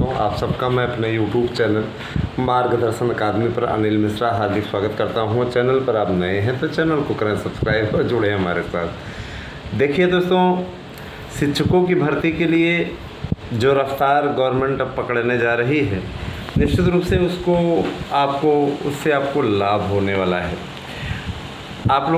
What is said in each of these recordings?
दोस्तों, आप सबका मैं अपने YouTube चैनल मार्गदर्शन अकादमी पर अनिल मिश्रा हार्दिक स्वागत करता हूँ। चैनल पर आप नए हैं तो चैनल को करें सब्सक्राइब और जुड़े हमारे साथ। देखिए दोस्तों, शिक्षकों की भर्ती के लिए जो रफ्तार गवर्नमेंट अब पकड़ने जा रही है, निश्चित रूप से उससे आपको लाभ होने वाला है। आप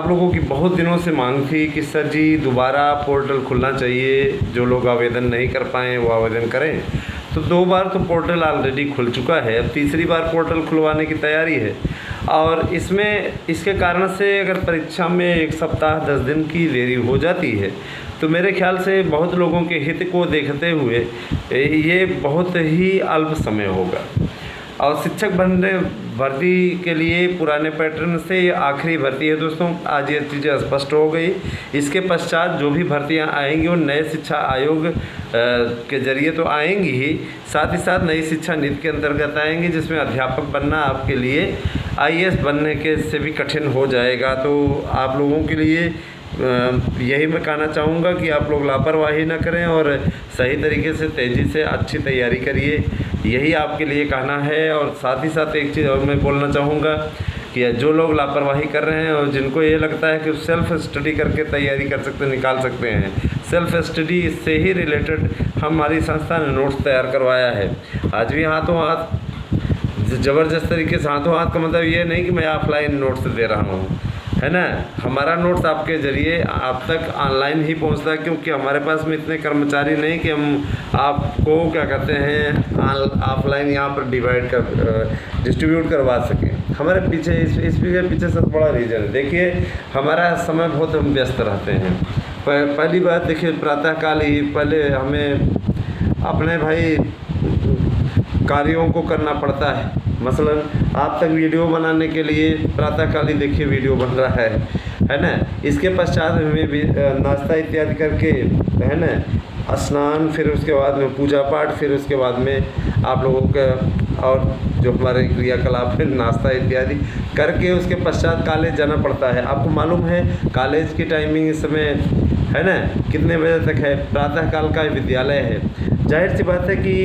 लोगों की बहुत दिनों से मांग थी कि सर जी दोबारा पोर्टल खुलना चाहिए, जो लोग आवेदन नहीं कर पाए वो आवेदन करें। तो 2 बार तो पोर्टल ऑलरेडी खुल चुका है, अब तीसरी बार पोर्टल खुलवाने की तैयारी है। और इसके कारण से अगर परीक्षा में 1 सप्ताह 10 दिन की देरी हो जाती है तो मेरे ख्याल से बहुत लोगों के हित को देखते हुए ये बहुत ही अल्प समय होगा। और शिक्षक भर्ती के लिए पुराने पैटर्न से ये आखिरी भर्ती है दोस्तों। आज ये चीज़ें स्पष्ट हो गई। इसके पश्चात जो भी भर्तियां आएंगी वो नए शिक्षा आयोग के जरिए तो आएंगी ही, साथ ही साथ नई शिक्षा नीति के अंतर्गत आएंगी, जिसमें अध्यापक बनना आपके लिए IAS बनने के से भी कठिन हो जाएगा। तो आप लोगों के लिए यही मैं कहना चाहूँगा कि आप लोग लापरवाही ना करें और सही तरीके से तेज़ी से अच्छी तैयारी करिए, यही आपके लिए कहना है। और साथ ही साथ एक चीज़ और मैं बोलना चाहूँगा कि जो लोग लापरवाही कर रहे हैं और जिनको ये लगता है कि सेल्फ़ स्टडी करके तैयारी निकाल सकते हैं, सेल्फ़ स्टडी से ही रिलेटेड हमारी संस्था ने नोट्स तैयार करवाया है। आज भी हाथों हाथ ज़बरदस्त तरीके से हाथों हाथ का मतलब ये नहीं कि मैं ऑफलाइन नोट्स दे रहा हूँ, है ना। हमारा नोट्स आपके ज़रिए आप तक ऑनलाइन ही पहुंचता है, क्योंकि हमारे पास में इतने कर्मचारी नहीं कि हम आपको क्या कहते हैं ऑफलाइन यहाँ पर डिस्ट्रीब्यूट करवा सकें। हमारे पीछे इसके पीछे सबसे बड़ा रीज़न है, देखिए हमारा समय बहुत हम व्यस्त रहते हैं। पहली बात देखिए, प्रातःकाल ही पहले हमें अपने भाई कार्यों को करना पड़ता है। मसलन आप तक वीडियो बनाने के लिए प्रातःकाल ही देखिए वीडियो बन रहा है ना। इसके पश्चात हमें भी नाश्ता इत्यादि करके, है ना, स्नान, फिर उसके बाद में पूजा पाठ, फिर उसके बाद में आप लोगों का और जो हमारे क्रियाकलाप है नाश्ता इत्यादि करके उसके पश्चात कॉलेज जाना पड़ता है। आपको मालूम है कॉलेज की टाइमिंग इस समय, है ना, कितने बजे तक है? प्रातःकाल का विद्यालय है। जाहिर सी बात है कि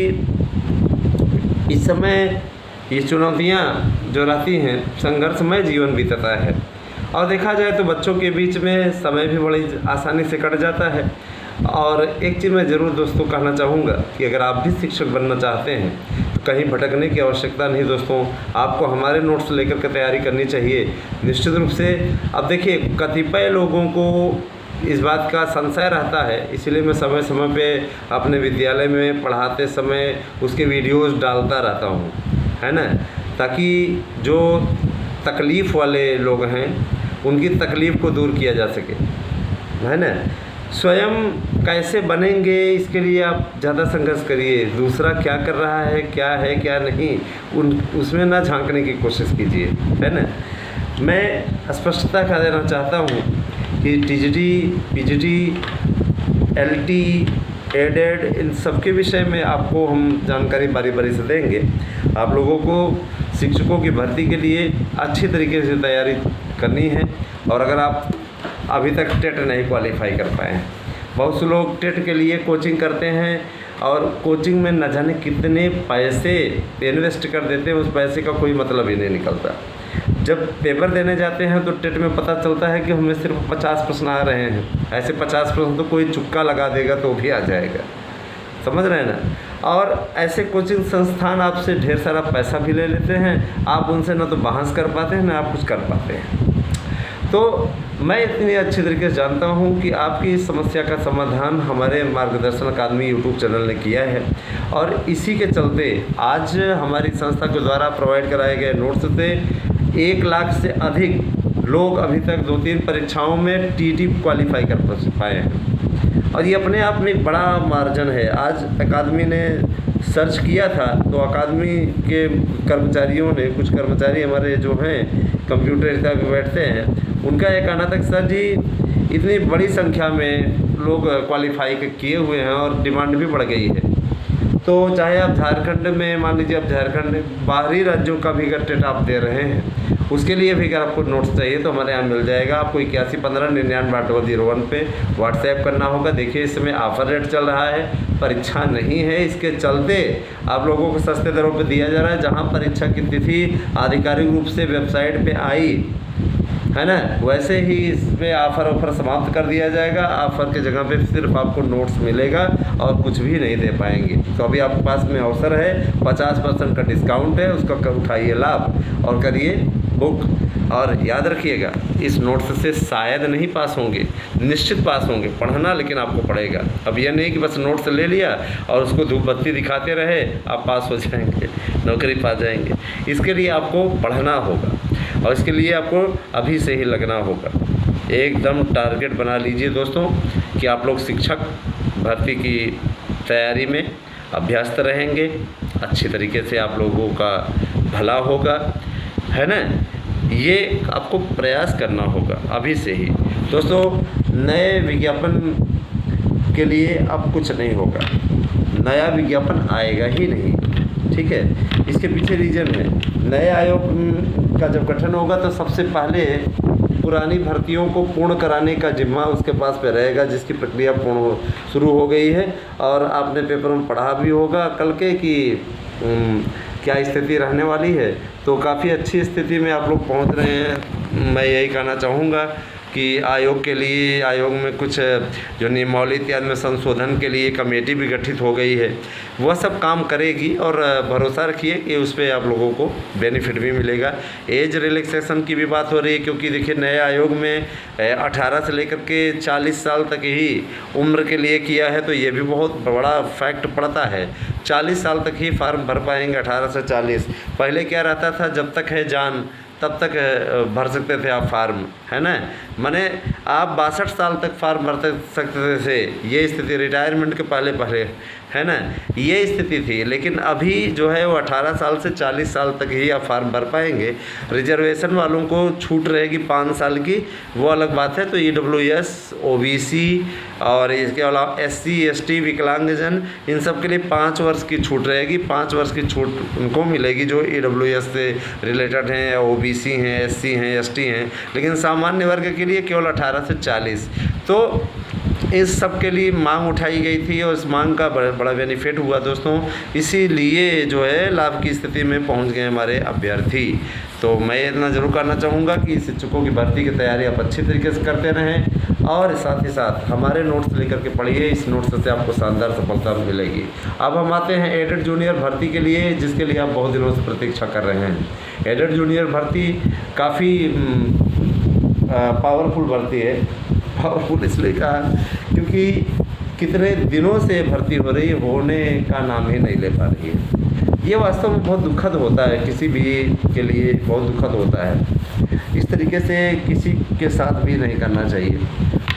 इस समय ये चुनौतियाँ जो रहती हैं, संघर्षमय जीवन बीतता है। और देखा जाए तो बच्चों के बीच में समय भी बड़ी आसानी से कट जाता है। और एक चीज़ मैं ज़रूर दोस्तों कहना चाहूँगा कि अगर आप भी शिक्षक बनना चाहते हैं तो कहीं भटकने की आवश्यकता नहीं दोस्तों, आपको हमारे नोट्स लेकर के तैयारी करनी चाहिए निश्चित रूप से। अब देखिए, कतिपय लोगों को इस बात का संशय रहता है, इसलिए मैं समय समय पे अपने विद्यालय में पढ़ाते समय उसके वीडियोज़ डालता रहता हूँ, है ना, ताकि जो तकलीफ़ वाले लोग हैं उनकी तकलीफ़ को दूर किया जा सके, है ना। स्वयं कैसे बनेंगे इसके लिए आप ज़्यादा संघर्ष करिए, दूसरा क्या कर रहा है क्या नहीं उसमें ना झांकने की कोशिश कीजिए, है ना। मैं स्पष्टता कर देना चाहता हूँ कि TGT, PGT, LT, एडेड, इन सब के विषय में आपको हम जानकारी बारी बारी से देंगे। आप लोगों को शिक्षकों की भर्ती के लिए अच्छी तरीके से तैयारी करनी है। और अगर आप अभी तक टेट नहीं क्वालिफाई कर पाए हैं, बहुत से लोग टेट के लिए कोचिंग करते हैं और कोचिंग में न जाने कितने पैसे इन्वेस्ट कर देते हैं, उस पैसे का कोई मतलब ही नहीं निकलता। जब पेपर देने जाते हैं तो टेट में पता चलता है कि हमें सिर्फ 50 प्रश्न आ रहे हैं। ऐसे 50 प्रश्न तो कोई चुक्का लगा देगा तो भी आ जाएगा, समझ रहे हैं ना। और ऐसे कोचिंग संस्थान आपसे ढेर सारा पैसा भी ले लेते हैं, आप उनसे ना तो बहस कर पाते हैं ना आप कुछ कर पाते हैं। तो मैं इतनी अच्छी तरीके से जानता हूँ कि आपकी इस समस्या का समाधान हमारे मार्गदर्शन अकादमी YouTube चैनल ने किया है। और इसी के चलते आज हमारी संस्था के द्वारा प्रोवाइड कराए गए नोट्स से 1 लाख से अधिक लोग अभी तक 2-3 परीक्षाओं में TT क्वालिफाई कर पाए हैं। और ये अपने आप में एक बड़ा मार्जिन है। आज अकादमी ने सर्च किया था तो अकादमी के कर्मचारियों ने, कुछ कर्मचारी हमारे जो हैं कंप्यूटर पे बैठते हैं, उनका ये कहना था कि सर जी इतनी बड़ी संख्या में लोग क्वालिफाई किए हुए हैं और डिमांड भी बढ़ गई है। तो चाहे आप झारखंड में मान लीजिए, आप झारखंड बाहरी राज्यों का भी अगर टेट आप दे रहे हैं उसके लिए भी अगर आपको नोट्स चाहिए तो हमारे यहाँ मिल जाएगा। आपको 8115998801 पे व्हाट्सएप करना होगा। देखिए इस समय ऑफ़र रेट चल रहा है, परीक्षा नहीं है, इसके चलते आप लोगों को सस्ते दरों पे दिया जा रहा है। जहाँ परीक्षा की तिथि आधिकारिक रूप से वेबसाइट पे आई है ना, वैसे ही इसमें ऑफ़र समाप्त कर दिया जाएगा। ऑफ़र की जगह पे सिर्फ आपको नोट्स मिलेगा और कुछ भी नहीं दे पाएंगे। तो अभी आपके पास में अवसर है, 50% का डिस्काउंट है, उसका उठाइए लाभ और करिए बुक। और याद रखिएगा इस नोट्स से शायद नहीं पास होंगे, निश्चित पास होंगे। पढ़ना लेकिन आपको पड़ेगा। अब यह नहीं कि बस नोट्स ले लिया और उसको धूप बत्ती दिखाते रहे आप पास हो जाएंगे, नौकरी पा जाएंगे। इसके लिए आपको पढ़ना होगा और इसके लिए आपको अभी से ही लगना होगा। एकदम टारगेट बना लीजिए दोस्तों कि आप लोग शिक्षक भर्ती की तैयारी में अभ्यस्त रहेंगे, अच्छी तरीके से आप लोगों का भला होगा, है ना। ये आपको प्रयास करना होगा अभी से ही दोस्तों। नए विज्ञापन के लिए अब कुछ नहीं होगा, नया विज्ञापन आएगा ही नहीं, ठीक है। इसके पीछे रीज़न है, नए आयोग का जब गठन होगा तो सबसे पहले पुरानी भर्तियों को पूर्ण कराने का जिम्मा उसके पास पे रहेगा, जिसकी प्रक्रिया शुरू हो गई है। और आपने पेपर में पढ़ा भी होगा कल के कि क्या स्थिति रहने वाली है। तो काफ़ी अच्छी स्थिति में आप लोग पहुंच रहे हैं। मैं यही कहना चाहूँगा कि आयोग के लिए, आयोग में कुछ जो नियमावली इत्यादि में संशोधन के लिए कमेटी भी गठित हो गई है, वह सब काम करेगी। और भरोसा रखिए कि उस पर आप लोगों को बेनिफिट भी मिलेगा। एज रिलैक्सेशन की भी बात हो रही है, क्योंकि देखिए नए आयोग में 18 से लेकर के 40 साल तक ही उम्र के लिए किया है। तो ये भी बहुत बड़ा फैक्ट पड़ता है, 40 साल तक ही फार्म भर पाएंगे, 18 से 40। पहले क्या रहता था, जब तक है जान तब तक भर सकते थे आप फार्म, है ना। माने आप 62 साल तक फार्म भर सकते थे। ये स्थिति रिटायरमेंट के पहले है ना, ये स्थिति थी। लेकिन अभी जो है वो 18 साल से 40 साल तक ही आप फार्म भर पाएंगे। रिजर्वेशन वालों को छूट रहेगी 5 साल की, वो अलग बात है। तो EWS, OBC और इसके अलावा SC ST विकलांगजन, इन सब के लिए 5 वर्ष की छूट रहेगी। 5 वर्ष की छूट उनको मिलेगी जो EWS से रिलेटेड हैं, OBC हैं, SC हैं, ST हैं। लेकिन सामान्य वर्ग के लिए केवल 18 से 40। तो इस सब के लिए मांग उठाई गई थी और इस मांग का बड़ा बेनिफिट हुआ दोस्तों। इसीलिए जो है लाभ की स्थिति में पहुंच गए हमारे अभ्यर्थी। तो मैं इतना ज़रूर करना चाहूँगा कि शिक्षकों की भर्ती की तैयारी आप अच्छी तरीके से करते रहें और साथ ही साथ हमारे नोट्स लेकर के पढ़िए। इस नोट्स से आपको शानदार सफलता मिलेगी। अब हम आते हैं एडेड जूनियर भर्ती के लिए, जिसके लिए आप बहुत दिनों से प्रतीक्षा कर रहे हैं। एडेड जूनियर भर्ती काफ़ी पावरफुल भर्ती है। पावरफुल इसलिए कहा क्योंकि कितने दिनों से भर्ती हो रही है, होने का नाम ही नहीं ले पा रही है। ये वास्तव में बहुत दुखद होता है, किसी भी के लिए बहुत दुखद होता है। इस तरीके से किसी के साथ भी नहीं करना चाहिए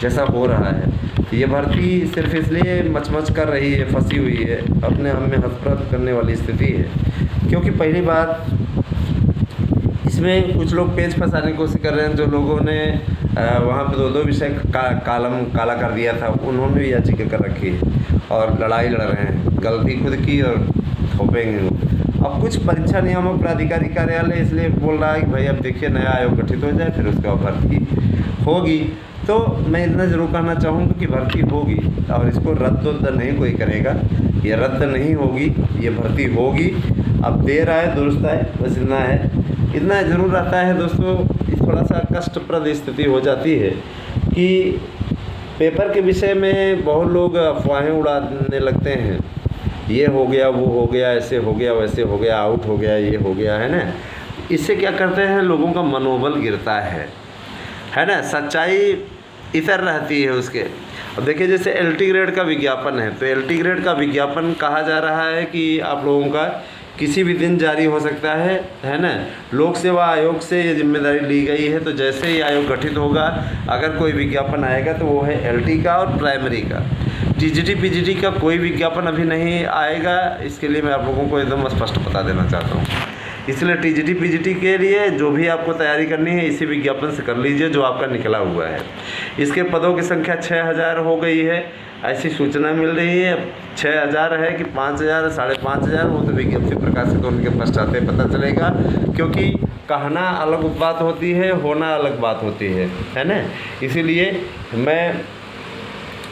जैसा हो रहा है। ये भर्ती सिर्फ इसलिए मचमच कर रही है, फंसी हुई है, अपने हम में हसरत करने वाली स्थिति है। क्योंकि पहली बात, इसमें कुछ लोग पेच फंसाने की कोशिश कर रहे हैं। जो लोगों ने वहाँ पे 2-2 विषय कालम काला कर दिया था, उन्होंने भी याचिका कर रखी है और लड़ाई लड़ रहे हैं। गलती खुद की और थोपेंगे। अब कुछ परीक्षा नियामक प्राधिकारी कार्यालय इसलिए बोल रहा है कि भाई अब देखिए नया आयोग गठित हो जाए, फिर उसके बाद भर्ती होगी। तो मैं इतना ज़रूर कहना चाहूँगा कि भर्ती होगी और इसको रद्द नहीं कोई करेगा। ये रद्द नहीं होगी, ये भर्ती होगी। अब देर आए दुरुस्त आए, बस इतना है। इतना ज़रूर रहता है दोस्तों, थोड़ा सा कष्टप्रद स्थिति हो जाती है कि पेपर के विषय में बहुत लोग अफवाहें उड़ाने लगते हैं। ये हो गया, वो हो गया, ऐसे हो गया, वैसे हो गया, आउट हो गया, ये हो गया, है ना। इससे क्या करते हैं, लोगों का मनोबल गिरता है ना। सच्चाई इतर रहती है उसके। अब देखिए जैसे LT ग्रेड का विज्ञापन है, तो LT ग्रेड का विज्ञापन कहा जा रहा है कि आप लोगों का किसी भी दिन जारी हो सकता है ना। लोक सेवा आयोग से ये जिम्मेदारी ली गई है। तो जैसे ही आयोग गठित होगा, अगर कोई विज्ञापन आएगा तो वो है LT का और प्राइमरी का। TGT PGT का कोई विज्ञापन अभी नहीं आएगा। इसके लिए मैं आप लोगों को एकदम स्पष्ट बता देना चाहता हूँ। इसलिए TGT PGT के लिए जो भी आपको तैयारी करनी है, इसी विज्ञापन से कर लीजिए जो आपका निकला हुआ है। इसके पदों की संख्या 6000 हो गई है। ऐसी सूचना मिल रही है। 6,000 है कि 5,000, 5,500, वो तो विज्ञप्ति प्रकाशित होने के पश्चात पता चलेगा, क्योंकि कहना अलग बात होती है, होना अलग बात होती है ना। इसीलिए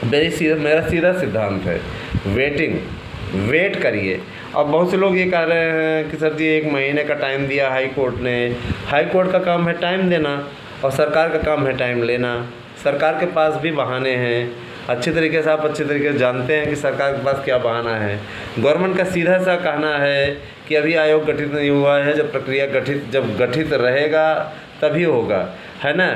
मेरा सीधा सिद्धांत है, वेट करिए। अब बहुत से लोग ये कह रहे हैं कि सर जी 1 महीने का टाइम दिया हाई कोर्ट ने। हाई कोर्ट का काम है टाइम देना और सरकार का काम है टाइम लेना। सरकार के पास भी बहाने हैं, अच्छे तरीके से आप अच्छे तरीके से जानते हैं कि सरकार के पास क्या बहाना है। गवर्नमेंट का सीधा सा कहना है कि अभी आयोग गठित नहीं हुआ है, जब गठित रहेगा तभी होगा, है ना।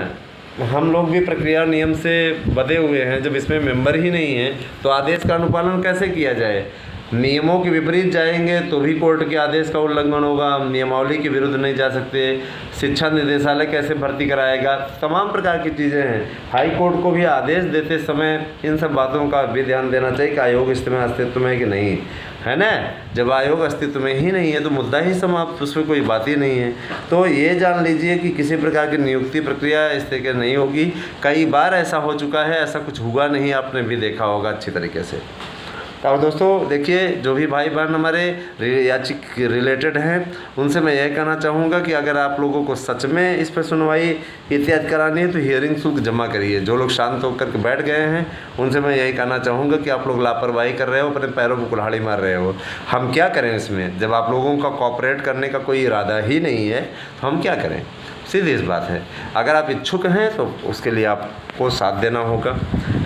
हम लोग भी प्रक्रिया नियम से बंधे हुए हैं, जब इसमें मेंबर ही नहीं है तो आदेश का अनुपालन कैसे किया जाए। नियमों के विपरीत जाएंगे तो भी कोर्ट के आदेश का उल्लंघन होगा, नियमावली के विरुद्ध नहीं जा सकते। शिक्षा निदेशालय कैसे भर्ती कराएगा, तमाम प्रकार की चीज़ें हैं। हाई कोर्ट को भी आदेश देते समय इन सब बातों का भी ध्यान देना चाहिए कि आयोग अस्तित्व में कि नहीं, है ना। जब आयोग अस्तित्व में ही नहीं है तो मुद्दा ही समाप्त, उसमें कोई बात ही नहीं है। तो ये जान लीजिए कि किसी प्रकार की नियुक्ति प्रक्रिया इस तरीके नहीं होगी। कई बार ऐसा हो चुका है, ऐसा कुछ हुआ नहीं, आपने भी देखा होगा अच्छी तरीके से। और दोस्तों देखिए, जो भी भाई बहन हमारे याचिक रिलेटेड हैं, उनसे मैं यह कहना चाहूँगा कि अगर आप लोगों को सच में इस पर सुनवाई इत्यादि करानी है तो हियरिंग शुल्क जमा करिए। जो लोग शांत होकर के बैठ गए हैं उनसे मैं यही कहना चाहूँगा कि आप लोग लापरवाही कर रहे हो, अपने पैरों में कुल्हाड़ी मार रहे हो। हम क्या करें इसमें, जब आप लोगों का कॉपरेट करने का कोई इरादा ही नहीं है तो हम क्या करें। सीधी इस बात है। अगर आप इच्छुक हैं तो उसके लिए आपको साथ देना होगा,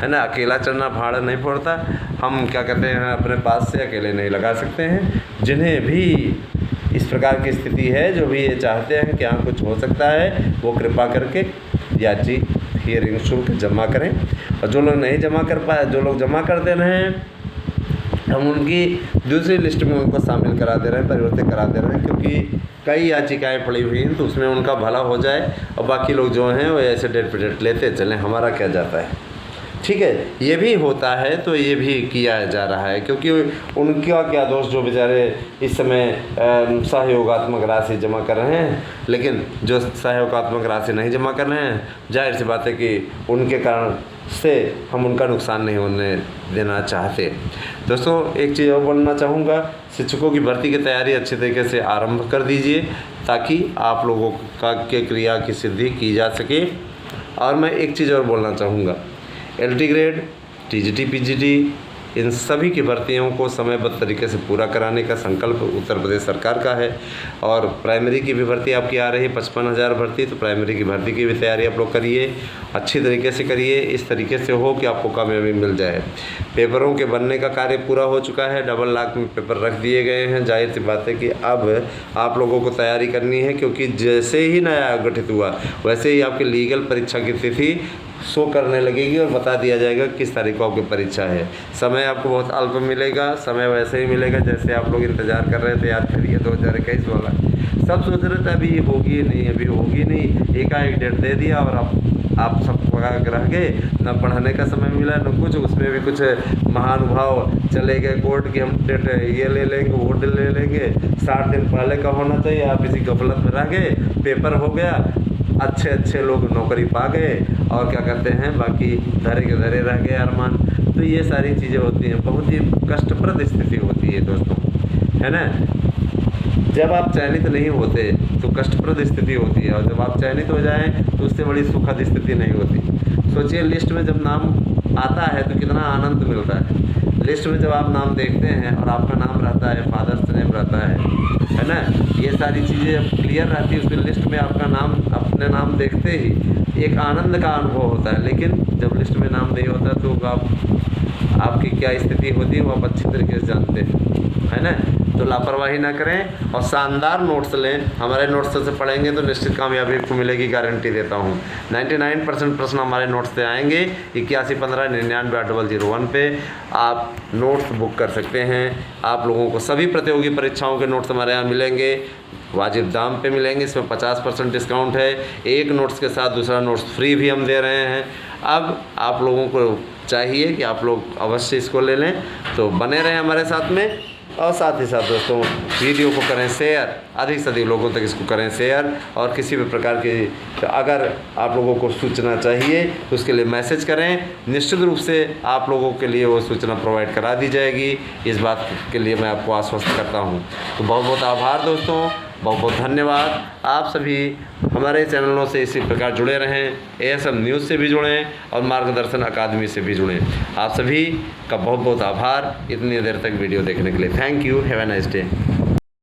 है ना। अकेला चढ़ना पहाड़ नहीं फोड़ता। हम क्या कहते हैं, अपने पास से अकेले नहीं लगा सकते हैं। जिन्हें भी इस प्रकार की स्थिति है, जो भी ये चाहते हैं कि हाँ कुछ हो सकता है, वो कृपा करके याची हियरिंग शुल्क जमा करें। और जो लोग नहीं जमा कर पाए, जो लोग जमा कर दे रहे हैं, हम उनकी दूसरी लिस्ट में उनको शामिल करा दे रहे हैं, परिवर्तित करा दे रहे हैं, क्योंकि कई याचिकाएं पड़ी हुई हैं, तो उसमें उनका भला हो जाए और बाकी लोग जो हैं वो ऐसे डेट पे डेट लेते चलें, हमारा क्या जाता है। ठीक है, ये भी होता है तो ये भी किया जा रहा है, क्योंकि उनका क्या दोष जो बेचारे इस समय सहयोगात्मक राशि जमा कर रहे हैं, लेकिन जो सहयोगात्मक राशि नहीं जमा कर रहे हैं, जाहिर सी बात है कि उनके कारण से हम उनका नुकसान नहीं होने देना चाहते। दोस्तों एक चीज़ और बोलना चाहूँगा, शिक्षकों की भर्ती की तैयारी अच्छे तरीके से आरंभ कर दीजिए ताकि आप लोगों का के क्रिया की सिद्धि की जा सके। और मैं एक चीज़ और बोलना चाहूँगा, LT ग्रेड, TGT, PGT, इन सभी की भर्तियों को समयबद्ध तरीके से पूरा कराने का संकल्प उत्तर प्रदेश सरकार का है। और प्राइमरी की भी भर्ती आपकी आ रही है 55,000 भर्ती, तो प्राइमरी की भर्ती की भी तैयारी आप लोग करिए, अच्छी तरीके से करिए, इस तरीके से हो कि आपको कामयाबी मिल जाए। पेपरों के बनने का कार्य पूरा हो चुका है, डबल लॉक में पेपर रख दिए गए हैं। जाहिर सी बात है कि अब आप लोगों को तैयारी करनी है, क्योंकि जैसे ही नया आयोग गठित हुआ वैसे ही आपकी लीगल परीक्षा की तिथि शो करने लगेगी और बता दिया जाएगा किस तारीख को आपकी परीक्षा है। समय आपको बहुत अल्प मिलेगा, समय वैसे ही मिलेगा जैसे आप लोग इंतज़ार कर रहे थे। याद करिए 2021 वाला, सब सोच रहे थे अभी होगी नहीं, अभी होगी नहीं, एकाएक डेट दे दिया और आप सब रह गए, न पढ़ने का समय मिला न कुछ। उसमें भी कुछ महानुभाव चले गए कोर्ट की हम डेट ये ले लेंगे, वो ले लेंगे, 60 दिन पहले का होना चाहिए, आप इसी गफलत में रह गए, पेपर हो गया, अच्छे लोग नौकरी पा गए और क्या कहते हैं बाकी धरे के धरे रह गए अरमान। तो ये सारी चीज़ें होती हैं, बहुत ही कष्टप्रद स्थिति होती है दोस्तों, है ना। जब आप चयनित नहीं होते तो कष्टप्रद स्थिति होती है, और जब आप चयनित हो जाएं तो उससे बड़ी सुखद स्थिति नहीं होती। सोचिए लिस्ट में जब नाम आता है तो कितना आनंद मिलता है। लिस्ट में जब आप नाम देखते हैं और आपका नाम रहता है, फादर्स नेम रहता है ना, ये सारी चीज़ें क्लियर रहती है उसमें लिस्ट में, आपका नाम अपने नाम देखते ही एक आनंद का अनुभव होता है। लेकिन जब लिस्ट में नाम नहीं होता तो आपकी क्या स्थिति होती है वो आप अच्छी तरीके से जानते हैं, है ना। तो लापरवाही ना करें और शानदार नोट्स लें। हमारे नोट्स से पढ़ेंगे तो निश्चित कामयाबी आपको मिलेगी, गारंटी देता हूँ। 99% प्रश्न हमारे नोट्स से आएंगे। 8115998001 पे आप नोट्स बुक कर सकते हैं। आप लोगों को सभी प्रतियोगी परीक्षाओं के नोट्स हमारे यहाँ मिलेंगे, वाजिब दाम पे मिलेंगे। इसमें 50% डिस्काउंट है। एक नोट्स के साथ दूसरा नोट्स फ्री भी हम दे रहे हैं। अब आप लोगों को चाहिए कि आप लोग अवश्य इसको ले लें, तो बने रहें हमारे साथ में। और साथ ही साथ दोस्तों वीडियो को करें शेयर, अधिक से अधिक लोगों तक इसको करें शेयर। और किसी भी प्रकार की अगर आप लोगों को सूचना चाहिए तो उसके लिए मैसेज करें, निश्चित रूप से आप लोगों के लिए वो सूचना प्रोवाइड करा दी जाएगी। इस बात के लिए मैं आपको आश्वस्त करता हूँ। तो बहुत बहुत आभार दोस्तों, बहुत बहुत धन्यवाद। आप सभी हमारे चैनलों से इसी प्रकार जुड़े रहें, ASM न्यूज़ से भी जुड़ें और मार्गदर्शन अकादमी से भी जुड़ें। आप सभी का बहुत बहुत आभार इतनी देर तक वीडियो देखने के लिए। Thank you, have a nice day.